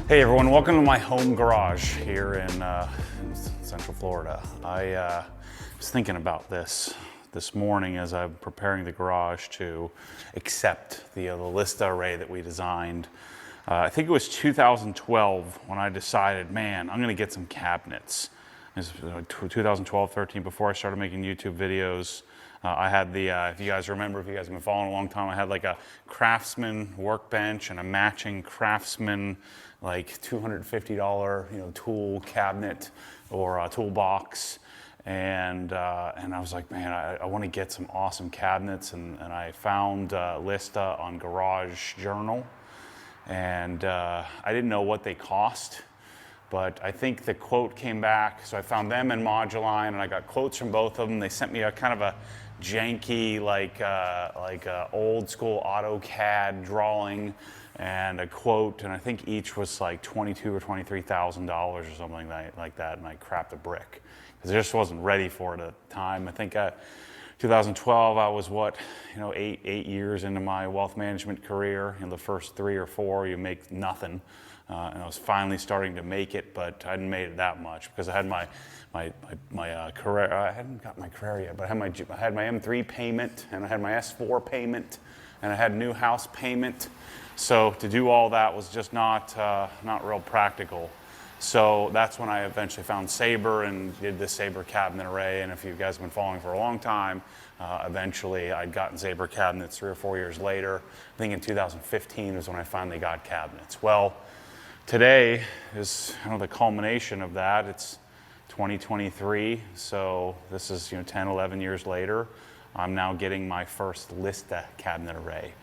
Hey everyone, welcome to my home garage here in Central Florida. I was thinking about this morning as I'm preparing the garage to accept the Lista array that we designed. I think it was 2012 when I decided, man, I'm gonna get some cabinets. It was 2012, 13, before I started making YouTube videos. I had the, if you guys remember, if you guys have been following a long time, I had like a Craftsman workbench and a matching Craftsman like $250 tool cabinet or a toolbox. And I was like, man, I want to get some awesome cabinets. And I found Lista on Garage Journal. And I didn't know what they cost, but I think the quote came back. So I found them in Moduline, and I got quotes from both of them. They sent me a kind of a janky, like old school AutoCAD drawing and a quote, and I think each was like $22,000 or $23,000 or something like that, and I crapped a brick because I just wasn't ready for it at the time. I think 2012, I was eight years into my wealth management career. The first 3 or 4, you make nothing. And I was finally starting to make it, but I hadn't made it that much because I had my career. I hadn't got my career yet, but I had my M3 payment, and I had my S4 payment, and I had new house payment. So to do all that was just not real practical. So that's when I eventually found Sabre and did the Sabre cabinet array. And if you guys have been following for a long time, eventually I'd gotten Sabre cabinets 3 or 4 years later. I think in 2015 was when I finally got cabinets. Well, today is the culmination of that. It's 2023, so this is 10, 11 years later. I'm now getting my first Lista cabinet array,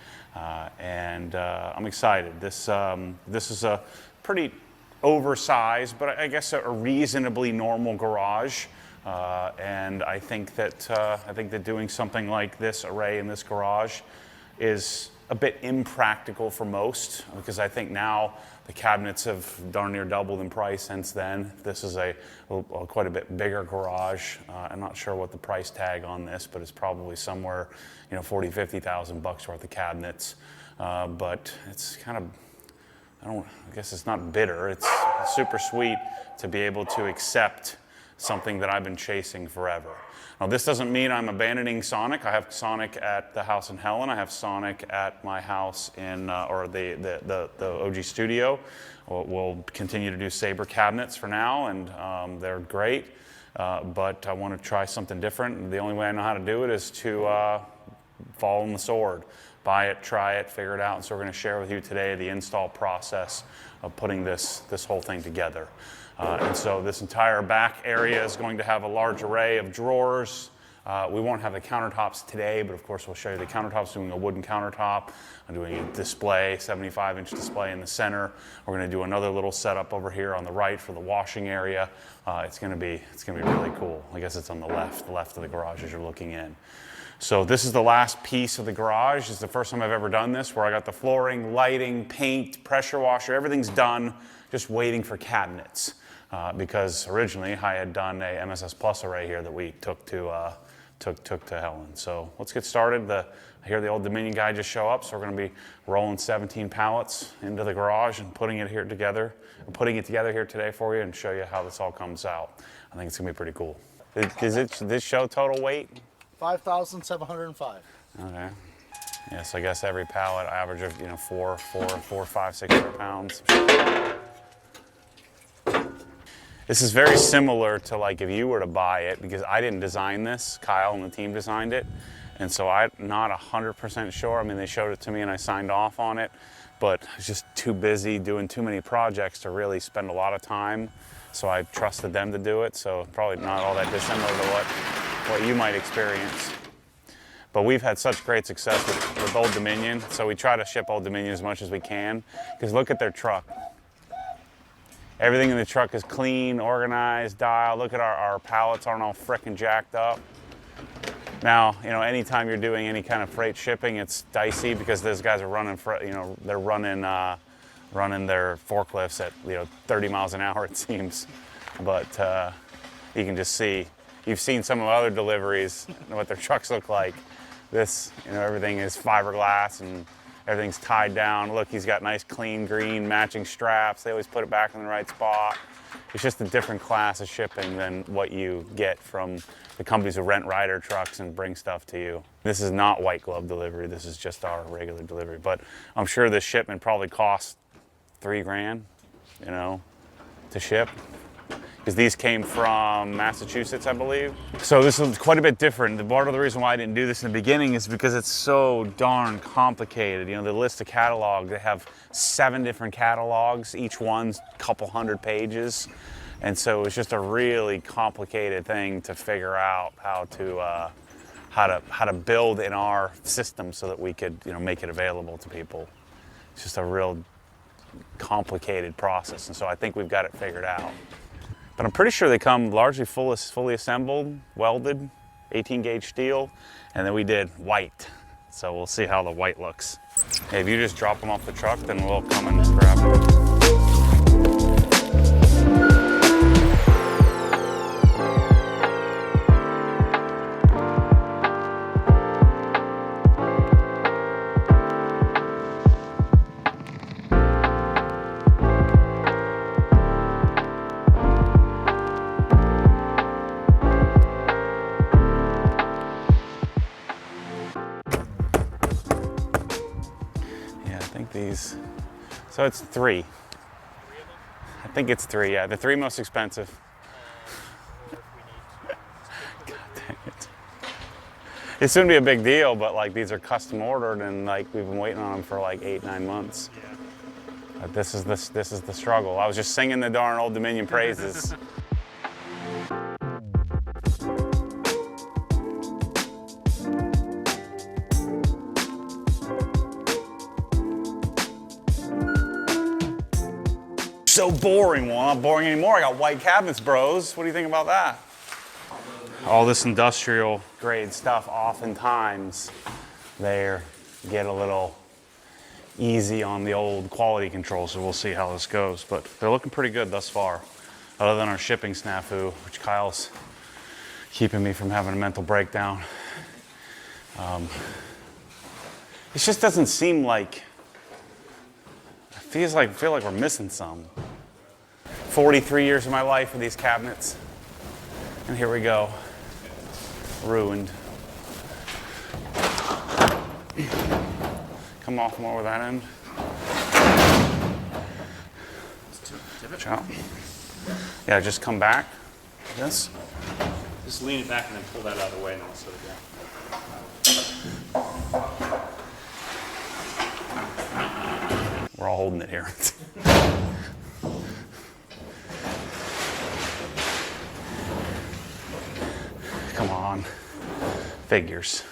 and I'm excited. This is a pretty oversized, but I guess a reasonably normal garage, and I think that doing something like this array in this garage is a bit impractical for most, because I think now the cabinets have darn near doubled in price since then. This is a quite a bit bigger garage. I'm not sure what the price tag on this, but it's probably somewhere, $40,000, $50,000 worth of cabinets. But it's kind of, I guess it's not bitter. It's super sweet to be able to accept something that I've been chasing forever. Now, this doesn't mean I'm abandoning Sonic. I have Sonic at the house in Helen. I have Sonic at my house in, or the OG studio. We'll continue to do Sabre cabinets for now, and they're great. But I want to try something different. The only way I know how to do it is to fall on the sword. Buy it, try it, figure it out. And so we're going to share with you today the install process of putting this whole thing together. And so this entire back area is going to have a large array of drawers. We won't have the countertops today, but of course we'll show you the countertops, doing a wooden countertop. I'm doing a display, 75-inch display in the center. We're going to do another little setup over here on the right for the washing area. It's going to be really cool. I guess it's on the left of the garage as you're looking in. So this is the last piece of the garage. It's the first time I've ever done this, where I got the flooring, lighting, paint, pressure washer, everything's done, just waiting for cabinets. Because originally I had done a MSS Plus array here that we took to Helen. So let's get started. I hear the Old Dominion guy just show up, so we're going to be rolling 17 pallets into the garage and putting it together here today for you and show you how this all comes out. I think it's going to be pretty cool. Is this show total weight? 5,705. Okay. Yes, I guess every pallet average of 4, 5, 600 pounds. This is very similar to like if you were to buy it, because I didn't design this, Kyle and the team designed it, and so I'm not 100% sure. I mean, they showed it to me and I signed off on it, but I was just too busy doing too many projects to really spend a lot of time, so I trusted them to do it, so probably not all that dissimilar to what you might experience. But we've had such great success with Old Dominion, so we try to ship Old Dominion as much as we can, because look at their truck. Everything in the truck is clean, organized, dialed. Look at our pallets aren't all frickin' jacked up. Now, anytime you're doing any kind of freight shipping, it's dicey because those guys are running, they're running their forklifts at 30 miles an hour, it seems. But you can just see, you've seen some of the other deliveries, what their trucks look like. This, everything is fiberglass and Everything's tied down. Look, he's got nice clean green matching straps. They always put it back in the right spot. It's just a different class of shipping than what you get from the companies who rent rider trucks and bring stuff to you. This is not white glove delivery. This is just our regular delivery. But I'm sure this shipment probably cost $3,000, you know, to ship. Because these came from Massachusetts, I believe. So this is quite a bit different. Part of the reason why I didn't do this in the beginning is because it's so darn complicated. You know, the Lista catalog, they have 7 different catalogs. Each one's a couple hundred pages. And so it's just a really complicated thing to figure out how to build in our system so that we could, you know, make it available to people. It's just a real complicated process. And so I think we've got it figured out. But I'm pretty sure they come largely fully assembled, welded, 18 gauge steel, and then we did white. So we'll see how the white looks. Hey, if you just drop them off the truck, then we'll come and grab them. These, so it's 3. I think it's 3, yeah. The 3 most expensive. God dang it. It shouldn't be a big deal, but like these are custom ordered and like we've been waiting on them for like 8-9 months. But this is the struggle. I was just singing the darn Old Dominion praises. So boring. Well, not boring anymore. I got white cabinets, bros. What do you think about that? All this industrial grade stuff, oftentimes they get a little easy on the old quality control, so we'll see how this goes. But they're looking pretty good thus far, other than our shipping snafu, which Kyle's keeping me from having a mental breakdown. It just doesn't seem like, I feel like we're missing some. 43 years of my life with these cabinets, and here we go, ruined. Come off more with that end. Watch out. Yeah, just come back. This. Just lean it back and then pull that out of the way now. So yeah. We're all holding it here. Come on. Figures.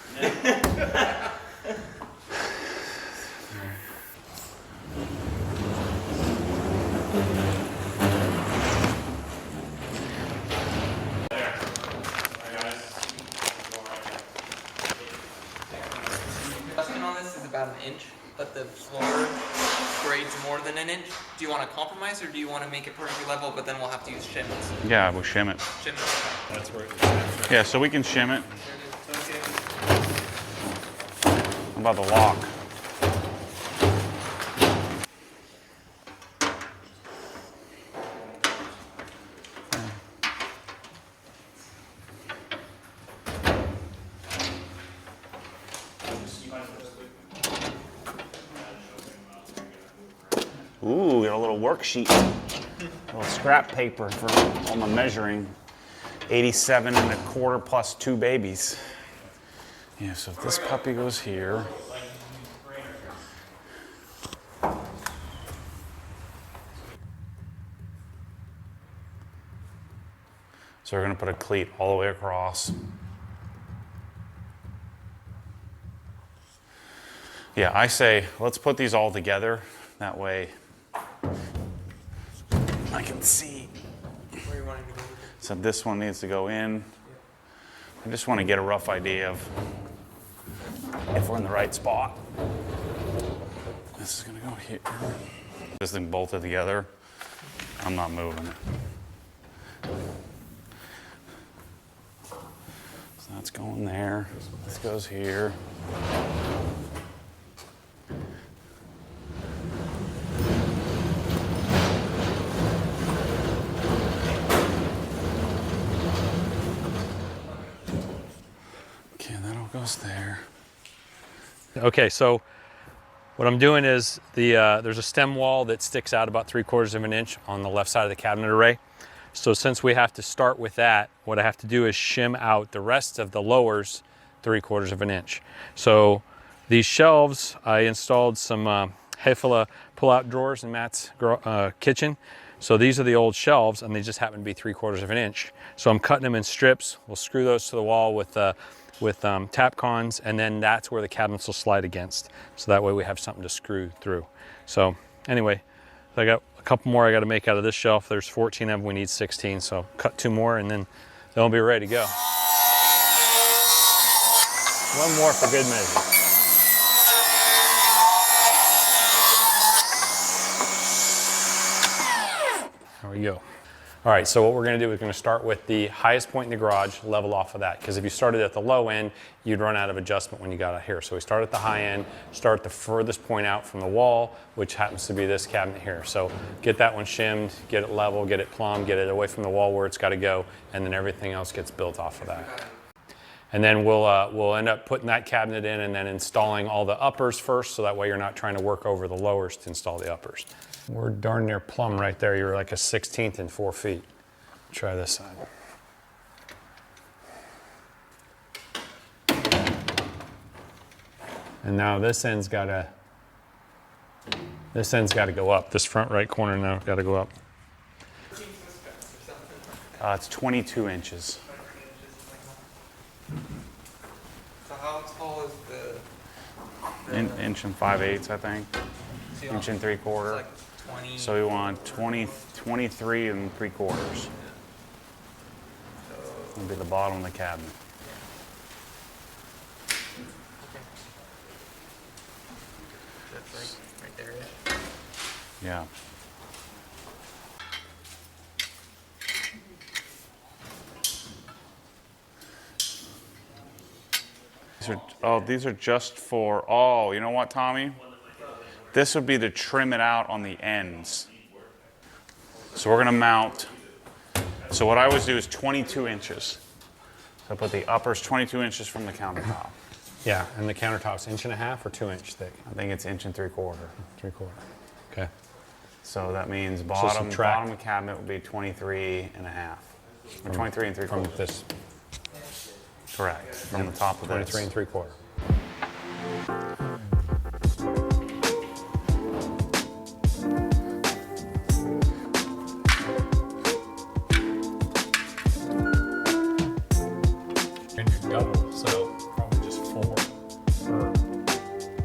Adjustment on this is about 1 inch, but the floor grades more than 1 inch. Do you want to compromise or do you want to make it perfectly level, but then we'll have to use shims? Yeah, we'll shim it. Shim. That's where it's Yeah, so we can shim it. Okay. How about the lock? Ooh, got a little worksheet, a little scrap paper for all my measuring. 87 1/4 plus 2 babies. Yeah, so if this puppy goes here. So we're gonna put a cleat all the way across. Yeah, I say, let's put these all together. That way I can see. Where you wanting to go? So this one needs to go in. I just want to get a rough idea of if we're in the right spot. This is going to go here. This thing bolted together. I'm not moving it. So that's going there. This goes here. goes there. Okay, so what I'm doing is there's a stem wall that sticks out about 3/4 of an inch on the left side of the cabinet array. So since we have to start with that, what I have to do is shim out the rest of the lowers 3/4 of an inch. So these shelves, I installed some Hefele pull-out drawers in Matt's kitchen. So these are the old shelves, and they just happen to be 3/4 of an inch. So I'm cutting them in strips. We'll screw those to the wall with tap cons, and then that's where the cabinets will slide against. So that way we have something to screw through. So anyway, I got a couple more I got to make out of this shelf. There's 14 of them, we need 16. So cut 2 more and then they'll be ready to go. One more for good measure. There we go. All right, so what we're gonna do is we're gonna start with the highest point in the garage, level off of that. Because if you started at the low end, you'd run out of adjustment when you got out here. So we start at the high end, start the furthest point out from the wall, which happens to be this cabinet here. So get that one shimmed, get it level, get it plumb, get it away from the wall where it's gotta go, and then everything else gets built off of that. And then we'll end up putting that cabinet in and then installing all the uppers first, so that way you're not trying to work over the lowers to install the uppers. We're darn near plumb right there. You're like a 1/16 in 4 feet. Try this side. And now this end's gotta go up. This front right corner now gotta go up. It's 22 inches. So how tall is the Inch and 5/8, I think. so you want- Inch and 3/4. Like 20. So we want 23 and 3/4. That'll be the bottom of the cabinet. That's right there. Yeah. Yeah. These are just for, you know what, Tommy? This would be to trim it out on the ends. So we're gonna mount, so what I always do is 22 inches. So I put the uppers 22 inches from the countertop. Yeah, and the countertop's 1.5 or 2 inch thick? I think it's 1 3/4. 3/4. Okay. So that means subtract. bottom of cabinet would be 23.5. Or 23 and 3/4. From this, Correct, from the top of this. 23 and 3/4. And you're double, so probably just 4 per.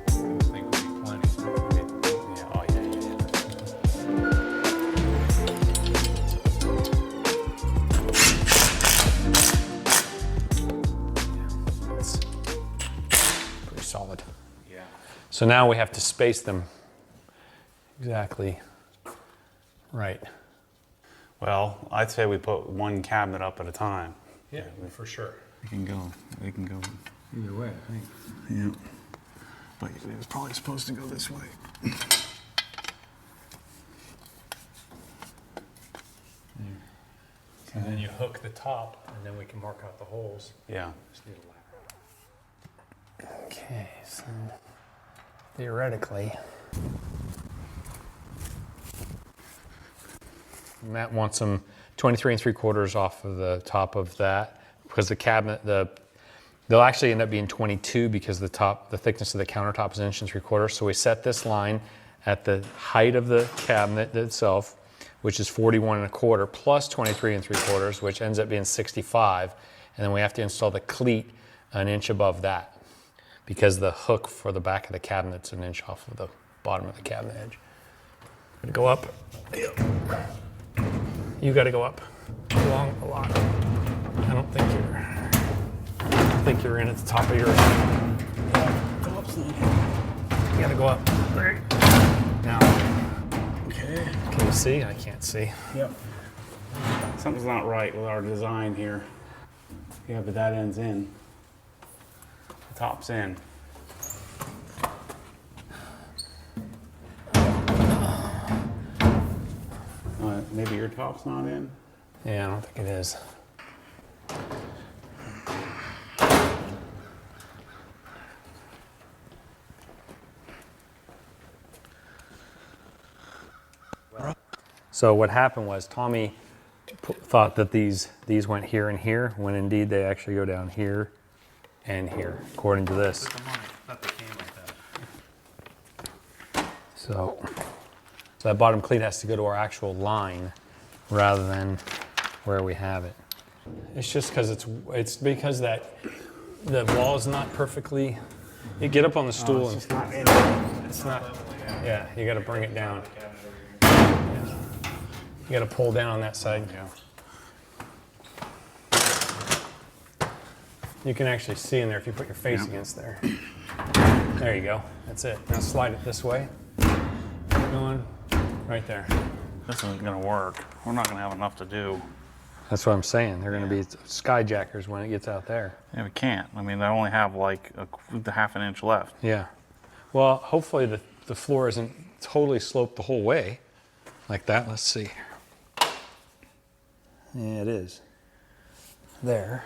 I think would be plenty. Yeah, oh yeah. It's pretty solid. Yeah. So now we have to space them exactly right. Well, I'd say we put one cabinet up at a time. Yeah, for sure. We can go Either way, I think. yeah. But it was probably supposed to go this way. And then you hook the top, and then we can mark out the holes. Yeah. Just need a ladder. Okay, so theoretically, Matt wants some 23 and 3/4 off of the top of that because the cabinet, they'll actually end up being 22 because the thickness of the countertop is 1 3/4 inches. So we set this line at the height of the cabinet itself, which is 41 1/4 plus 23 and 3/4, which ends up being 65. And then we have to install the cleat 1 inch above that because the hook for the back of the cabinet's 1 inch off of the bottom of the cabinet edge. Gonna go up. You gotta go up along a lot. I don't think you're in at the top of yours. Go up, son. You gotta go up. There. Now. Okay. Can you see? I can't see. Yep. Something's not right with our design here. Yeah, but that end's in. The top's in. Maybe your top's not in? Yeah, I don't think it is. So what happened was Tommy thought that these went here and here, when indeed they actually go down here and here, according to this. So that bottom cleat has to go to our actual line rather than where we have it. It's just because it's because that the wall is not perfectly. You get up on the stool and it's not. Yeah, you got to bring it down. You got to pull down on that side. Yeah. You can actually see in there if you put your face against there. There you go. That's it. Now slide it this way. Going right there. This isn't gonna work. We're not gonna have enough to do. That's what I'm saying. They're going to be skyjackers when it gets out there. Yeah, we can't. I mean, I only have like a half an inch left. Yeah. Well, hopefully the floor isn't totally sloped the whole way like that. Let's see. Yeah, it is. There.